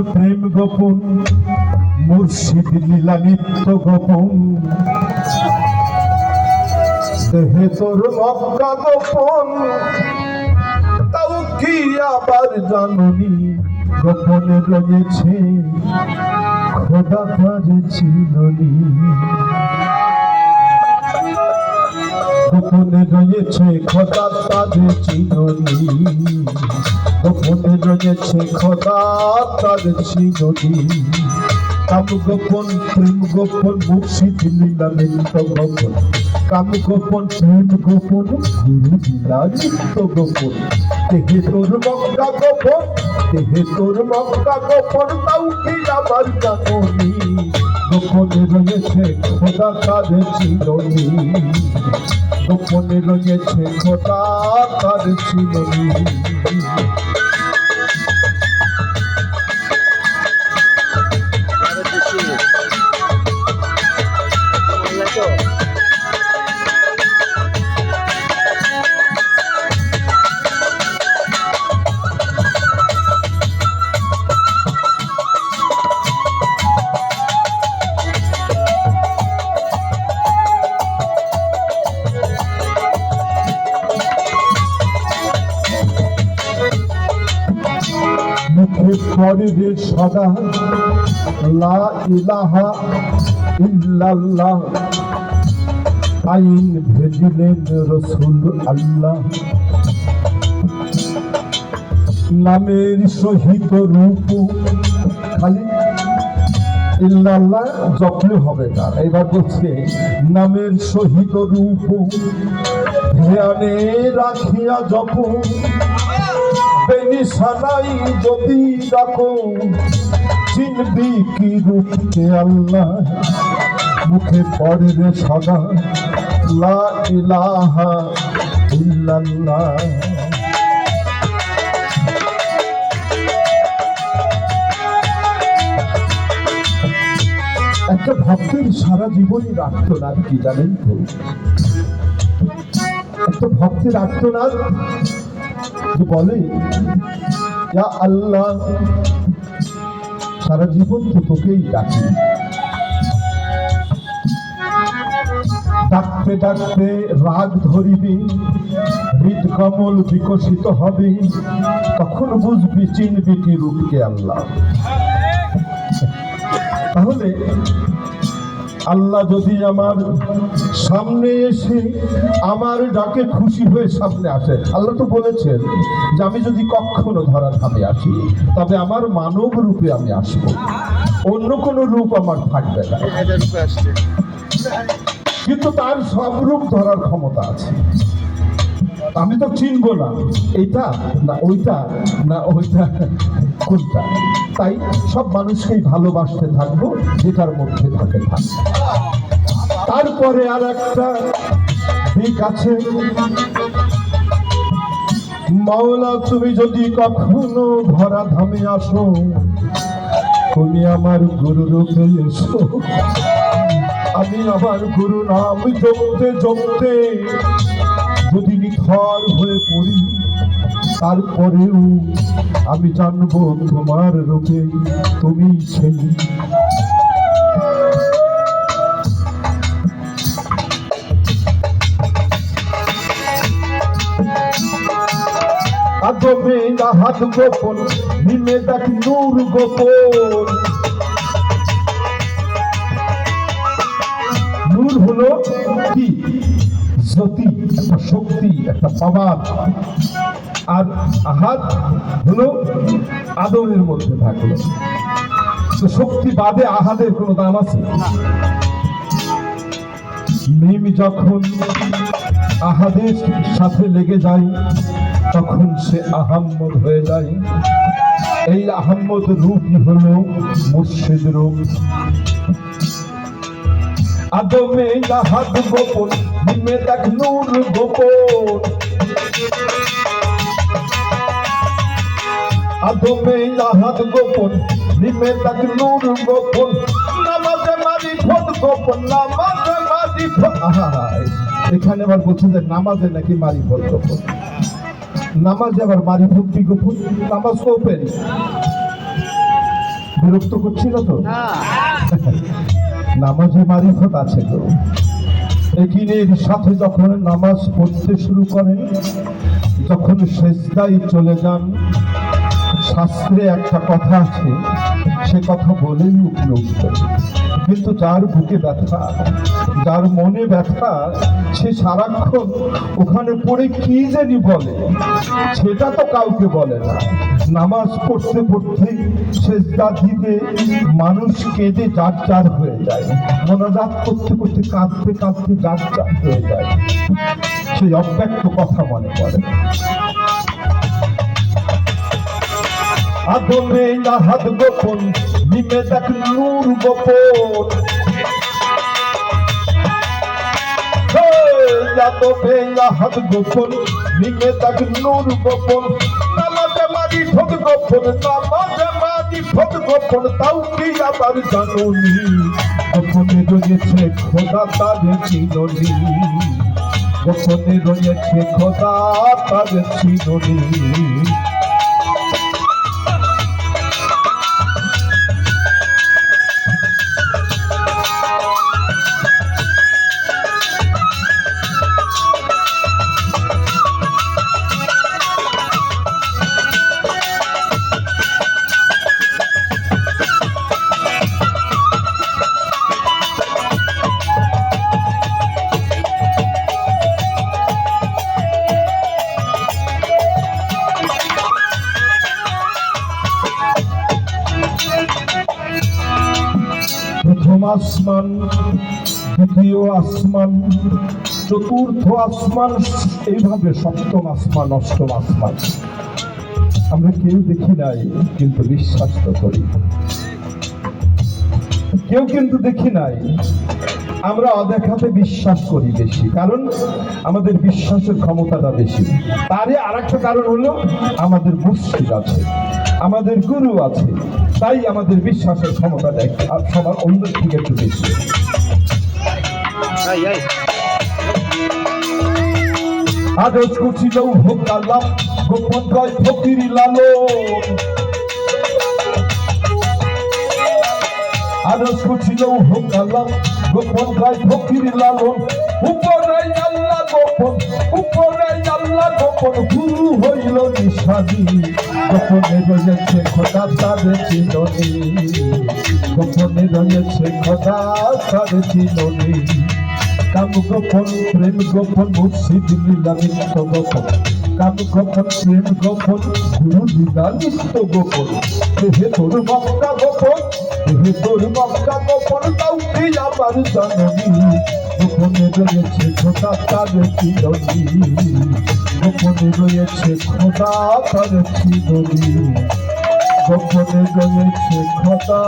প্রেম গোপন মুর্শিদ লীলা নিত্য গোপন দেহে তোর মক্কা গোপন তাও কি আবার জাননি গোপনে রয়েছে খোদা কাজে চিননি গোপনে রয়েছে খোদা কাজে চিননি গোপনে রয়েছে খোদা কাজে চিননি কাম গোপন প্রেম গোপন মুর্শিদ লীলা নিত্য গোপন কাম গোপন প্রেম গোপন গুরু লীলা নিত্য গোপন দেহে তোর মক্কা গোপন দেহে তোর মক্কা গোপন তাও কি আবার জাননি গোপনে রয়েছে খোদা কাজে চিননি গোপনে রয়েছে খোদা কাজে চিননি মুখে পড়ে রে সদা লা ইলাহা ইল্লাল্লাহ আইন ভেদিলেন রসুল আল্লাহ নামের সহিত রূপ খালি ইল্লাল্লাহ জপলে হবে না এবার বলছে নামের সহিত রূপ ধ্যানে রাখিয়া জপ বেনিশানাই যদি ডাকো চিনবি কি রূপকে আল্লাহ মুখে পড়ে রে সদা লা ইলাহা ইল্লাল্লাহ একটা ভক্তের সারা জীবনই আর্তনাদ কি জানেন তো একটা ভক্তের আর্তনাদ যে বলে ইয়া আল্লাহ সারা জীবন তো তোকেই ডাকি ডাকতে ডাকতে রাগ ধরিবি হৃদ কমল বিকশিত হবে তখন বুঝবি চিনবি কি রূপকে আল্লাহ তাহলে আল্লাহ যদি আমার সামনে এসে আমার ডাকে খুশি হয়ে সামনে আসে আল্লাহ তো বলেছেন যে আমি যদি কখনো ধরা ধামে আসি তবে আমার মানব রূপে আমি আসব অন্য কোনো রূপ আমার থাকবে না কিন্তু তার সব রূপ ধরার ক্ষমতা আছে আমি তো চিনবো না এইটা না ওইটা না ওইটা কোনটা তাই সব মানুষকেই ভালোবাসতে থাকবো যেটার মধ্যে থাকে থাকবো তারপরে আর একটা দিক আছে মাওলা তুমি যদি কখনো ধরা ধামে আসো তুমি আমার গুরু রূপে এসো আমি আমার গুরু নাম জপতে জপতে যদি নিথর হয়ে পড়ি তারপরেও আমি জানবো তোমার রূপে তুমি সেই আদমে হাত গোপন নিমে দেখ নূর গোপন নূর হলো কি জ্যোতি একটা শক্তি একটা পাওয়ার আর আহাদ হলো আদমের মধ্যে থাকলো তো শক্তি বাদে আহাদের কোনো দাম আছে মিম যখন আহাদের সাথে লেগে যায় তখন সে আহাম্মদ হয়ে যায় এই আহাম্মদ রূপই হলো মুর্শিদ রূপ আদমে আহাদ গোপন নিমে দেখ নূর গোপন আদমে আহাদ গোপন নিমে দেখ নূর গোপন নামাজে মারিফত গোপন নামাজে মারিফত এখানে আবার বলছে যে নামাজে নাকি মারিফত গোপন নামাজ আবার মারিফত কি গোপন নামাজ তো ওপেন বিরক্ত করছি না তো? নামাজে মারিফত আছে তো। একিনের সাথে যখন নামাজ পড়তে শুরু করেন, যখন সেজদায় চলে যান, শাস্ত্রে একটা কথা আছে, সে কথা বলেই উঠবেন। কিন্তু যার বুকে ব্যথা, যার মনে ব্যথা, সে সারাক্ষণ ওখানে পড়ে কি জানি বলে, সেটা তো কাউকে বলে না। নামাজ পড়তে পড়তে সেজদা দিতে মানুষ কেঁদে যার যার হয়ে যায়, মোনাজাত করতে করতে কাঁদতে কাঁদতে যার যার হয়ে যায়, সেই অব্যক্ত কথা মনে পড়ে। আদমে নাহাদ গোপন, নিমে দেখ নূর গোপন। আদমে নাহাদ গোপন, নিমে দেখ নূর গোপন। নামাজে মারিফত গোপন, নামাজে মারিফত গোপন, তাও কি আবার জানুনি, গোপনে রয়েছে খোদা তার চিননি, গোপনে রয়েছে খোদা তার চিননি। প্রথম আসমান, দ্বিতীয় আসমান, চতুর্থ আসমান, এইভাবে সপ্তম আসমান, অষ্টম আসমান। আমরা কেউ দেখি নাই, কিন্তু বিশ্বাস তো করি। কেউ কিন্তু দেখি নাই, আমরা অদেখাতে বিশ্বাস করি বেশি, কারণ আমাদের বিশ্বাসের ক্ষমতাটা বেশি। তারই আর একটা কারণ হলো আমাদের মুর্শিদ আছে, আমাদের গুরু আছে, তাই আমাদের বিশ্বাসের ক্ষমতা দেয় সবার অন্য থেকে একটু বেশি। আদর্শ কুচিলেও হোক আল্লাহ, গোপন কয় ফকির লালন। আদর্শ কুচিলেও হোক আল্লাহ, গোপন কয় ফকির লালন। উপরে আল্লাহ গোপন, উপরে আল্লাহ গোপন, গুরু হইল নিশানি, গোপনে রয়েছে খোদা তার চিননি, গোপনে রয়েছে খোদা তার চিননি। কাম গোপন, প্রেম গোপন, মুর্শিদ লীলা নিত্য গোপন। কাম গোপন, প্রেম গোপন, গুরু লীলা নিত্য গোপন। হে তোর মক্কা গোপন, হে তোর মক্কা গোপন, তাও কি আবার জাননি, গোপনে রয়েছে খোদা তার চিননি, গোপনে রয়েছে খোদা তার চিননি, গোপনে রয়েছে খোদা